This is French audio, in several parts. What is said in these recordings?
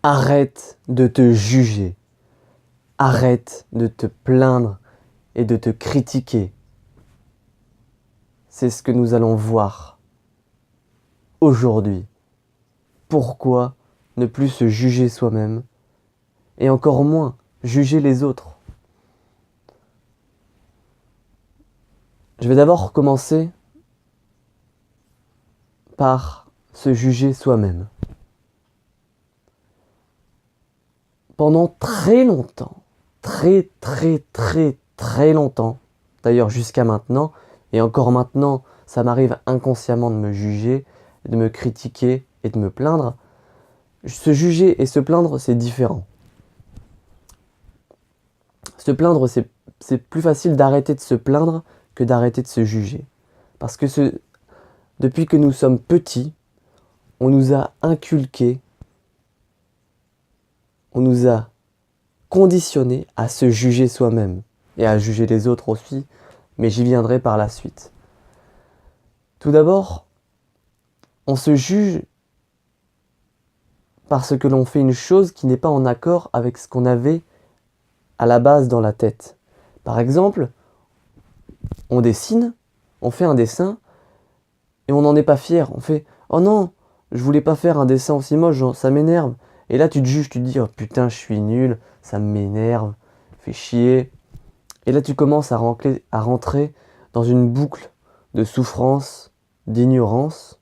Arrête de te juger. Arrête de te plaindre et de te critiquer. C'est ce que nous allons voir aujourd'hui. Pourquoi ne plus se juger soi-même et encore moins juger les autres? Je vais d'abord commencer par se juger soi-même. Pendant très longtemps, très longtemps, d'ailleurs jusqu'à maintenant, et encore maintenant, ça m'arrive inconsciemment de me juger, de me critiquer et de me plaindre. Se juger et se plaindre, c'est différent. Se plaindre, c'est plus facile d'arrêter de se plaindre que d'arrêter de se juger. Parce que depuis que nous sommes petits, on nous a inculqué, on nous a conditionné à se juger soi-même et à juger les autres aussi, mais j'y viendrai par la suite. Tout d'abord, on se juge parce que l'on fait une chose qui n'est pas en accord avec ce qu'on avait à la base dans la tête. Par exemple, on dessine, on fait un dessin et on n'en est pas fier. On fait « Oh non, je voulais pas faire un dessin aussi moche, genre, ça m'énerve ». Et là tu te juges, tu te dis « Oh putain, je suis nul, ça m'énerve, fait chier ». Et là tu commences à rentrer dans une boucle de souffrance, d'ignorance.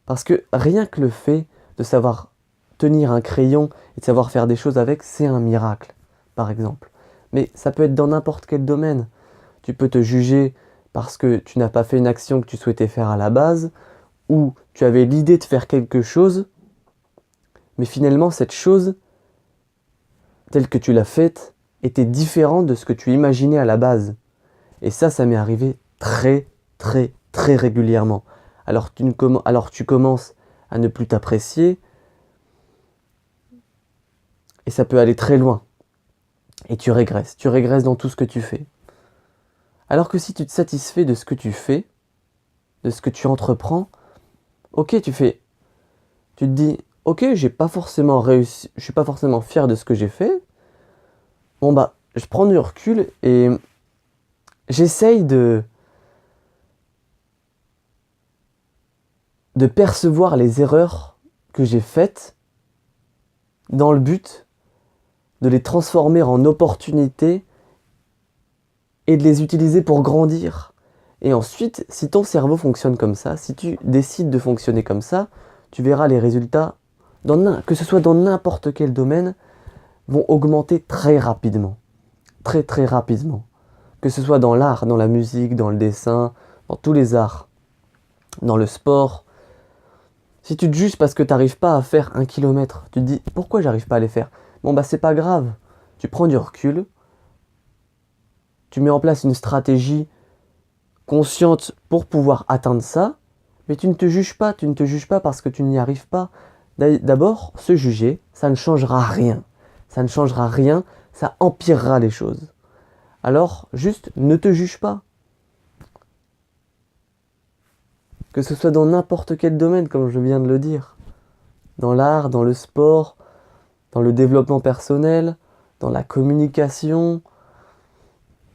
Parce que rien que le fait de savoir tenir un crayon et de savoir faire des choses avec, c'est un miracle, par exemple. Mais ça peut être dans n'importe quel domaine. Tu peux te juger parce que tu n'as pas fait une action que tu souhaitais faire à la base, ou tu avais l'idée de faire quelque chose, mais finalement cette chose, telle que tu l'as faite, était différente de ce que tu imaginais à la base. Et ça m'est arrivé très régulièrement. Alors tu commences à ne plus t'apprécier, et ça peut aller très loin. Et tu régresses dans tout ce que tu fais. Alors que si tu te satisfais de ce que tu fais, de ce que tu entreprends, ok, tu te dis, ok, j'ai pas forcément réussi, je suis pas forcément fier de ce que j'ai fait. Bon bah, je prends du recul et j'essaye de percevoir les erreurs que j'ai faites dans le but de les transformer en opportunités et de les utiliser pour grandir. Et ensuite, si ton cerveau fonctionne comme ça, si tu décides de fonctionner comme ça, tu verras les résultats, que ce soit dans n'importe quel domaine, vont augmenter très rapidement. Très rapidement. Que ce soit dans l'art, dans la musique, dans le dessin, dans tous les arts, dans le sport. Si tu te juges parce que tu n'arrives pas à faire 1 kilomètre, tu te dis pourquoi j'arrive pas à les faire? Bon bah c'est pas grave. Tu prends du recul, tu mets en place une stratégie consciente pour pouvoir atteindre ça, mais tu ne te juges pas parce que tu n'y arrives pas. D'abord, se juger, ça ne changera rien. Ça ne changera rien, ça empirera les choses. Alors, juste ne te juge pas. Que ce soit dans n'importe quel domaine, comme je viens de le dire. Dans l'art, dans le sport, dans le développement personnel, dans la communication,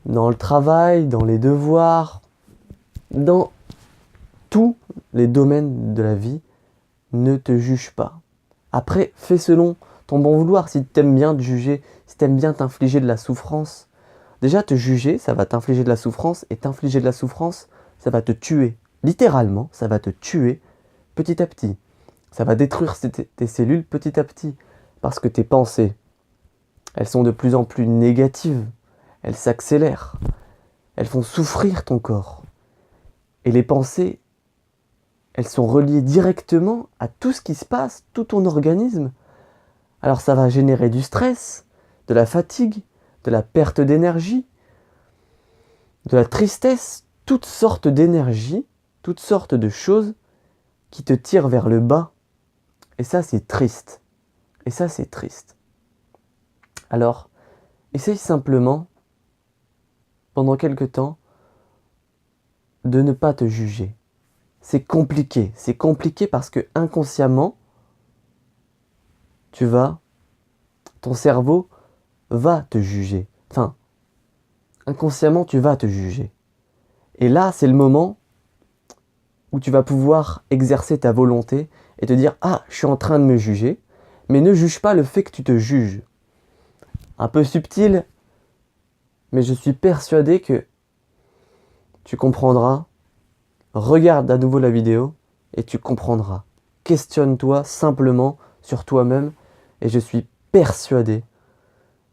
dans le travail, dans les devoirs, dans tous les domaines de la vie, ne te juge pas. Après, fais selon ton bon vouloir. Si tu aimes bien te juger, si tu aimes bien t'infliger de la souffrance, déjà te juger, ça va t'infliger de la souffrance, et t'infliger de la souffrance, ça va te tuer. Littéralement, ça va te tuer petit à petit. Ça va détruire tes cellules petit à petit. Parce que tes pensées, elles sont de plus en plus négatives. Elles s'accélèrent. Elles font souffrir ton corps. Et les pensées, elles sont reliées directement à tout ce qui se passe, tout ton organisme. Alors ça va générer du stress, de la fatigue, de la perte d'énergie, de la tristesse, toutes sortes d'énergie, toutes sortes de choses qui te tirent vers le bas. Et ça, c'est triste. Et ça, c'est triste. Alors, essaye simplement, pendant quelque temps, de ne pas te juger. C'est compliqué parce que inconsciemment, ton cerveau va te juger. Enfin, inconsciemment, tu vas te juger. Et là, c'est le moment où tu vas pouvoir exercer ta volonté et te dire « Ah, je suis en train de me juger », mais ne juge pas le fait que tu te juges. Un peu subtil, mais je suis persuadé que tu comprendras. Regarde à nouveau la vidéo et tu comprendras. Questionne-toi simplement sur toi-même et je suis persuadé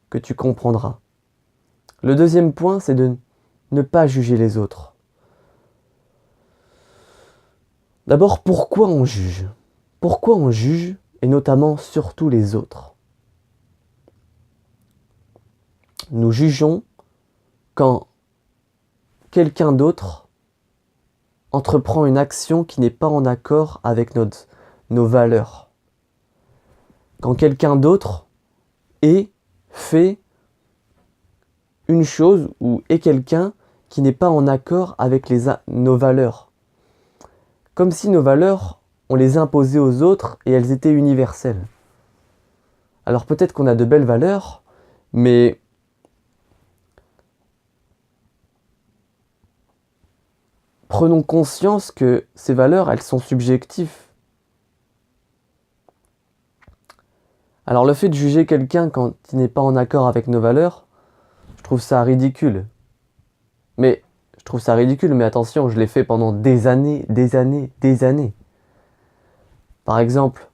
que tu comprendras. Le deuxième point, c'est de ne pas juger les autres. D'abord, pourquoi on juge ? Pourquoi on juge, et notamment surtout les autres ? Nous jugeons quand quelqu'un d'autre entreprend une action qui n'est pas en accord avec nos valeurs. Quand quelqu'un d'autre fait une chose ou est quelqu'un qui n'est pas en accord avec nos valeurs. Comme si nos valeurs, on les imposait aux autres et elles étaient universelles. Alors peut-être qu'on a de belles valeurs, mais prenons conscience que ces valeurs, elles sont subjectives. Alors le fait de juger quelqu'un quand il n'est pas en accord avec nos valeurs, je trouve ça ridicule. Mais attention, je l'ai fait pendant des années. Par exemple,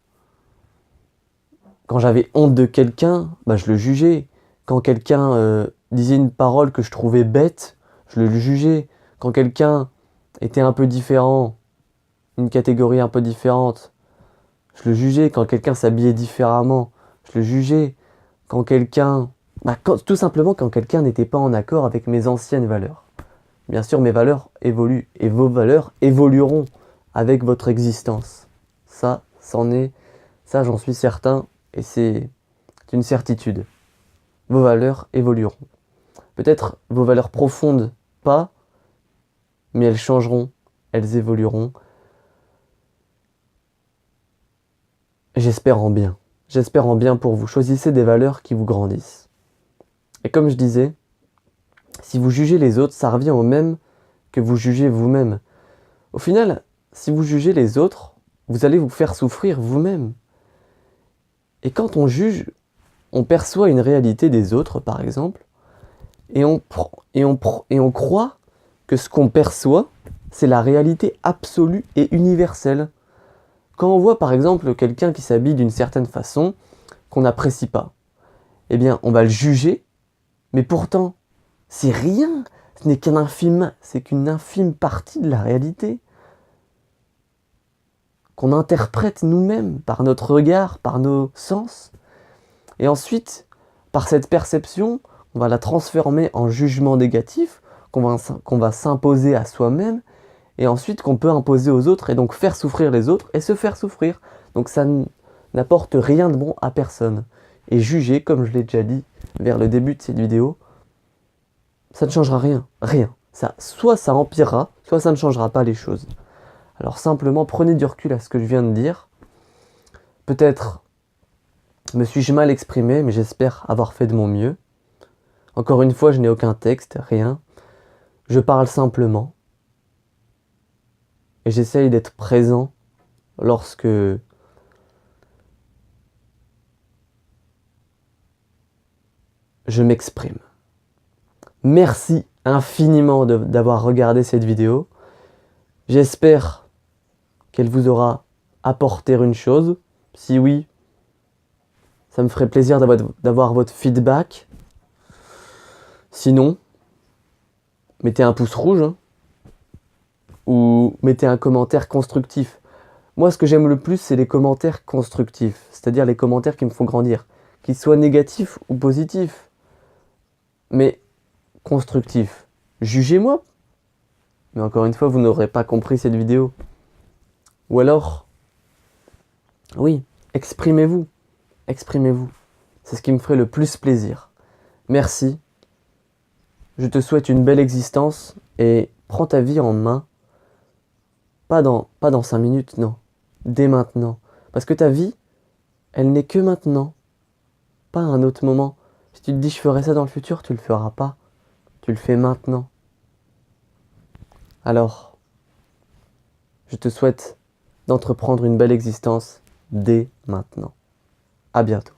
quand j'avais honte de quelqu'un, je le jugeais. Quand quelqu'un disait une parole que je trouvais bête, je le jugeais. Quand quelqu'un était un peu différent, une catégorie un peu différente, je le jugeais. Quand quelqu'un s'habillait différemment, je le jugeais. Quand quelqu'un... tout simplement quand quelqu'un n'était pas en accord avec mes anciennes valeurs. Bien sûr, mes valeurs évoluent et vos valeurs évolueront avec votre existence. Ça, j'en suis certain et c'est une certitude. Vos valeurs évolueront. Peut-être vos valeurs profondes, pas, mais elles changeront, elles évolueront. J'espère en bien pour vous. Choisissez des valeurs qui vous grandissent. Et comme je disais, si vous jugez les autres, ça revient au même que vous jugez vous-même. Au final, si vous jugez les autres, vous allez vous faire souffrir vous-même. Et quand on juge, on perçoit une réalité des autres, par exemple, et on croit que ce qu'on perçoit, c'est la réalité absolue et universelle. Quand on voit, par exemple, quelqu'un qui s'habille d'une certaine façon, qu'on n'apprécie pas, eh bien, on va le juger, mais pourtant, c'est rien, c'est qu'une infime partie de la réalité qu'on interprète nous-mêmes par notre regard, par nos sens. Et ensuite, par cette perception, on va la transformer en jugement négatif qu'on va s'imposer à soi-même et ensuite qu'on peut imposer aux autres et donc faire souffrir les autres et se faire souffrir. Donc ça n'apporte rien de bon à personne. Et juger, comme je l'ai déjà dit vers le début de cette vidéo, ça ne changera rien. Soit ça empirera, soit ça ne changera pas les choses. Alors simplement, prenez du recul à ce que je viens de dire. Peut-être me suis-je mal exprimé, mais j'espère avoir fait de mon mieux. Encore une fois, je n'ai aucun texte, rien. Je parle simplement. Et j'essaye d'être présent lorsque je m'exprime. Merci infiniment d'avoir regardé cette vidéo. J'espère qu'elle vous aura apporté une chose. Si oui, ça me ferait plaisir d'avoir votre feedback. Sinon, mettez un pouce rouge ou mettez un commentaire constructif. Moi, ce que j'aime le plus, c'est les commentaires constructifs, c'est-à-dire les commentaires qui me font grandir, qu'ils soient négatifs ou positifs, mais constructifs. Jugez-moi, mais encore une fois, vous n'aurez pas compris cette vidéo. Ou alors, oui, exprimez-vous. C'est ce qui me ferait le plus plaisir. Merci. Je te souhaite une belle existence et prends ta vie en main. Pas dans 5 minutes, non. Dès maintenant. Parce que ta vie, elle n'est que maintenant, pas à un autre moment. Si tu te dis je ferai ça dans le futur, tu le feras pas. Tu le fais maintenant. Alors, je te souhaite d'entreprendre une belle existence dès maintenant. À bientôt.